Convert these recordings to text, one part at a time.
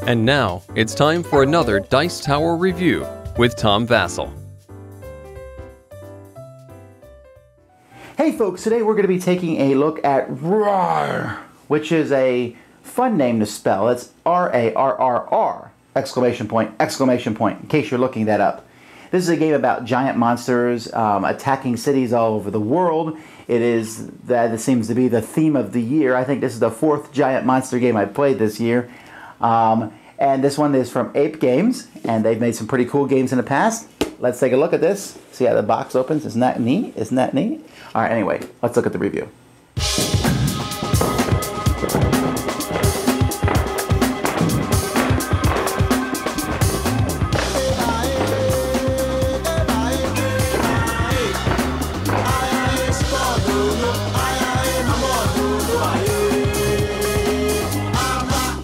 And now, it's time for another Dice Tower review with Tom Vasel. Hey folks, today we're going to be taking a look at Rarrr, which is a fun name to spell. It's R-A-R-R-R, exclamation point, in case you're looking that up. This is a game about giant monsters attacking cities all over the world. It seems to be the theme of the year. I think this is the 4th giant monster game I've played this year. And this one is from Ape Games, and they've made some pretty cool games in the past. Let's take a look at this. See how the box opens? Isn't that neat? Isn't that neat? All right, anyway, let's look at the review.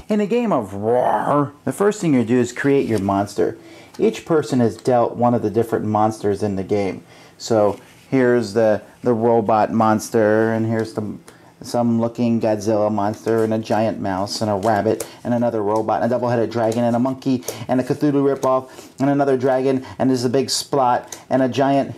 In a game of Rarrr, the first thing you do is create your monster. Each person is dealt one of the different monsters in the game. So here's the robot monster, and here's some looking Godzilla monster, and a giant mouse, and a rabbit, and another robot, and a double-headed dragon, and a monkey, and a Cthulhu ripoff, and another dragon, and there's a big Splot, and a giant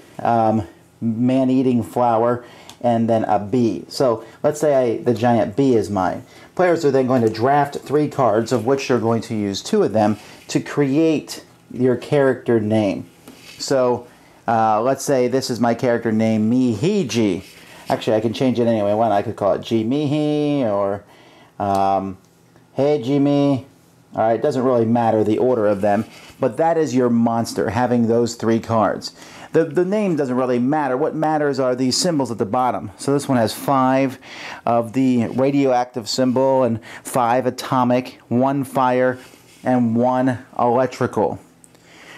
man-eating flower, and then a bee. So let's say the giant bee is mine. Players are then going to draft 3 cards, of which they're going to use 2 of them to create your character name. So let's say this is my character name, Mihiji. Actually, I can change it anyway. I could call it G-Mihi or Hey Jimmy. All right, it doesn't really matter the order of them, but that is your monster, having those 3 cards. The name doesn't really matter. What matters are these symbols at the bottom. So this one has 5 of the radioactive symbol and 5 atomic, 1 fire, and 1 electrical.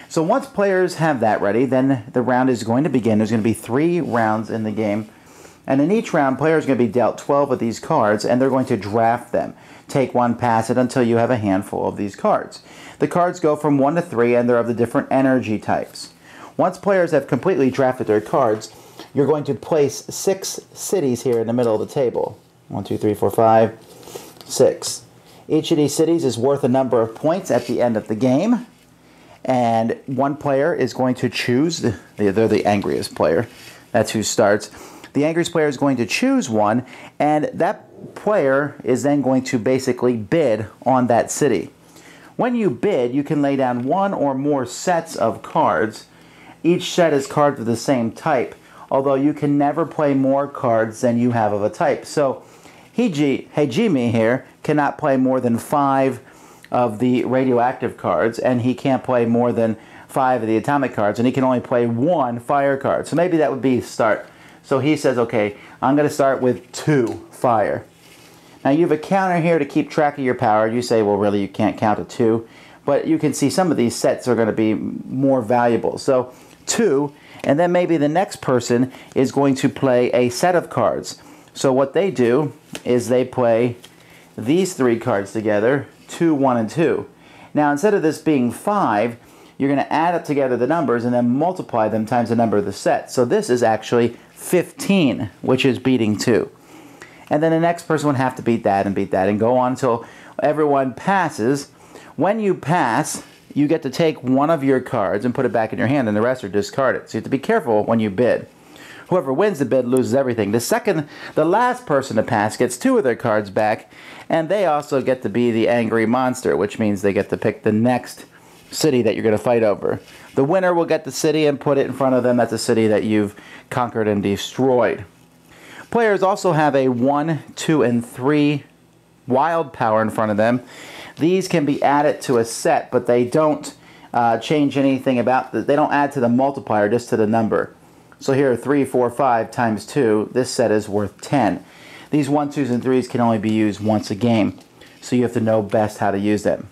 So once players have that ready, then the round is going to begin. There's going to be 3 rounds in the game. And in each round, players are going to be dealt 12 of these cards, and they're going to draft them. Take 1, pass it until you have a handful of these cards. The cards go from 1 to 3, and they're of the different energy types. Once players have completely drafted their cards, you're going to place 6 cities here in the middle of the table. 1, 2, 3, 4, 5, 6. Each of these cities is worth a number of points at the end of the game. And one player is going to choose, they're the angriest player. That's who starts. The angriest player is going to choose one, and that player is then going to basically bid on that city. When you bid, you can lay down 1 or more sets of cards. Each set is cards of the same type, although you can never play more cards than you have of a type. So Hejimi here cannot play more than 5 of the radioactive cards, and he can't play more than 5 of the atomic cards, and he can only play 1 fire card. So maybe that would be start. So he says, okay, I'm going to start with 2 fire. Now you have a counter here to keep track of your power. You say, well, really, you can't count to 2. But you can see some of these sets are going to be more valuable. So 2, and then maybe the next person is going to play a set of cards. So what they do is they play these 3 cards together, 2, 1, and 2. Now instead of this being 5, you're going to add up together the numbers and then multiply them times the number of the set. So this is actually 15, which is beating 2. And then the next person would have to beat that and go on until everyone passes. When you pass, you get to take 1 of your cards and put it back in your hand, and the rest are discarded. So you have to be careful when you bid. Whoever wins the bid loses everything. The last person to pass gets 2 of their cards back, and they also get to be the angry monster, which means they get to pick the next city that you're going to fight over. The winner will get the city and put it in front of them. That's a city that you've conquered and destroyed. Players also have a 1, 2, and 3 wild power in front of them. These can be added to a set, but they don't change anything about they don't add to the multiplier, just to the number. So here, 3, 4, 5 times 2, this set is worth 10. These 1, 2s, and 3s can only be used once a game, so you have to know best how to use them.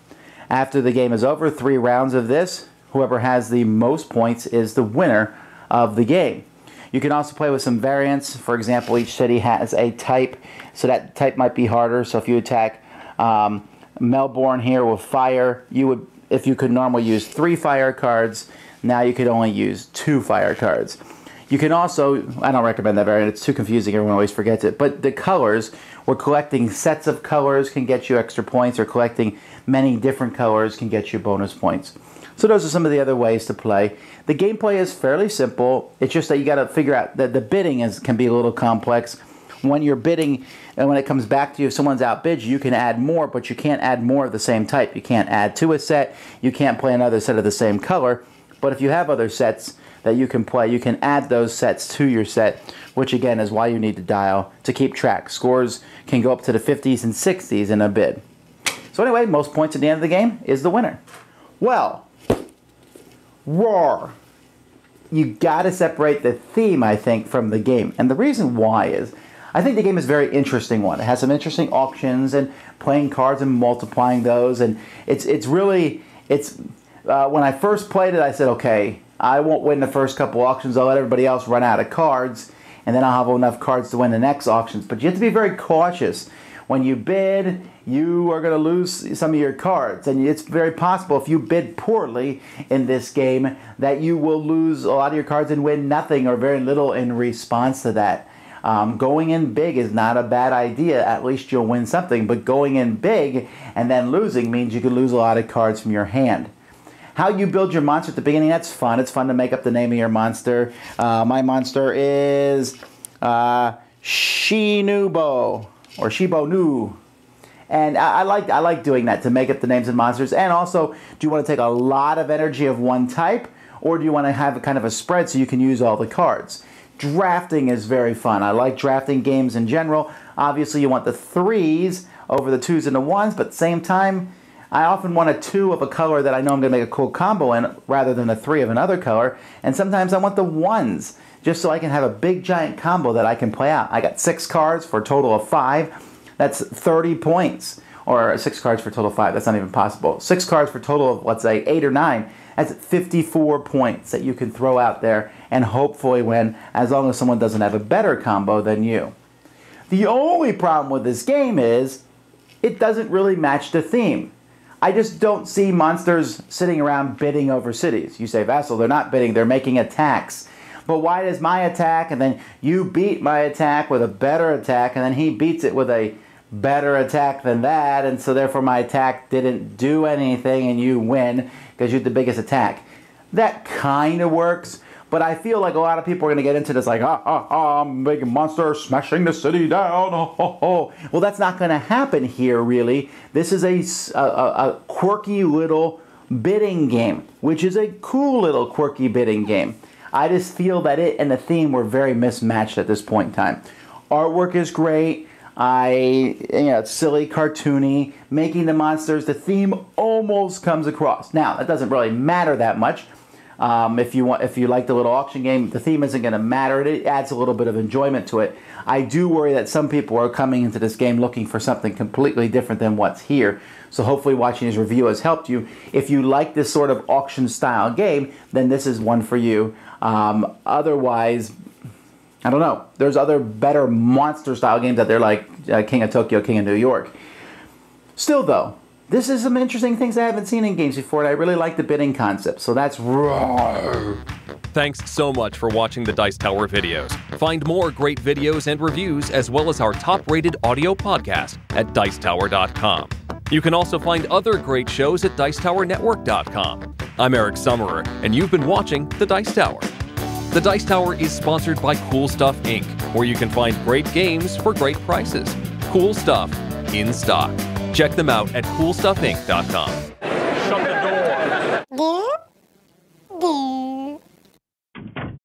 After the game is over, 3 rounds of this, whoever has the most points is the winner of the game. You can also play with some variants. For example, each city has a type, so that type might be harder. So if you attack Melbourne here with fire, if you could normally use 3 fire cards, now you could only use 2 fire cards. You can also, I don't recommend that variant, it's too confusing, everyone always forgets it, but the colors, or collecting sets of colors can get you extra points, or collecting many different colors can get you bonus points. So those are some of the other ways to play. The gameplay is fairly simple. It's just that you got to figure out that the bidding can be a little complex. When you're bidding, and when it comes back to you, if someone's outbid you, you can add more, but you can't add more of the same type. You can't add to a set. You can't play another set of the same color. But if you have other sets that you can play, you can add those sets to your set, which again is why you need to dial to keep track. Scores can go up to the 50s and 60s in a bid. So anyway, most points at the end of the game is the winner. Well, Rarrr. You got to separate the theme, I think, from the game. And the reason why is, I think the game is a very interesting one. It has some interesting auctions and playing cards and multiplying those. And it's really, when I first played it, I said, okay, I won't win the first couple auctions. I'll let everybody else run out of cards, and then I'll have enough cards to win the next auctions. But you have to be very cautious. When you bid, you are going to lose some of your cards. And it's very possible, if you bid poorly in this game, that you will lose a lot of your cards and win nothing or very little in response to that. Going in big is not a bad idea. At least you'll win something. But going in big and then losing means you could lose a lot of cards from your hand. How you build your monster at the beginning, that's fun. It's fun to make up the name of your monster. My monster is Shinubo, or Shibo-Nu. And I like doing that, to make up the names of monsters. And also, do you want to take a lot of energy of one type, or do you want to have a kind of a spread so you can use all the cards? Drafting is very fun. I like drafting games in general. Obviously, you want the 3s over the 2s and the 1s, but at the same time, I often want a 2 of a color that I know I'm going to make a cool combo in, rather than a 3 of another color. And sometimes I want the 1s, just so I can have a big giant combo that I can play out. I got 6 cards for a total of 5. That's 30 points. Or 6 cards for a total of 5. That's not even possible. 6 cards for a total of, let's say, 8 or 9. That's 54 points that you can throw out there and hopefully win, as long as someone doesn't have a better combo than you. The only problem with this game is it doesn't really match the theme. I just don't see monsters sitting around bidding over cities. You say, Vasel, they're not bidding, they're making attacks. But why does my attack, and then you beat my attack with a better attack, and then he beats it with a better attack than that, and so therefore my attack didn't do anything and you win because you had the biggest attack? That kind of works, but I feel like a lot of people are going to get into this like, I'm making monster smashing the city down. Well, that's not going to happen here, really. This is a quirky little bidding game, which is a cool little quirky bidding game. I just feel that it and the theme were very mismatched at this point in time. Artwork is great. It's silly, cartoony, making the monsters. The theme almost comes across. Now, that doesn't really matter that much. If you like the little auction game, the theme isn't going to matter. It adds a little bit of enjoyment to it. I do worry that some people are coming into this game looking for something completely different than what's here. So hopefully watching this review has helped you. If you like this sort of auction style game, then this is one for you. Otherwise, I don't know. There's other better monster style games out there like King of Tokyo, King of New York. Still though, this is some interesting things I haven't seen in games before, and I really like the bidding concept. So that's Rarrr. Thanks so much for watching the Dice Tower videos. Find more great videos and reviews, as well as our top-rated audio podcast at Dicetower.com. You can also find other great shows at Dicetowernetwork.com. I'm Eric Summerer, and you've been watching The Dice Tower. The Dice Tower is sponsored by Cool Stuff Inc., where you can find great games for great prices. Cool stuff in stock. Check them out at CoolStuffInc.com. Shut the door.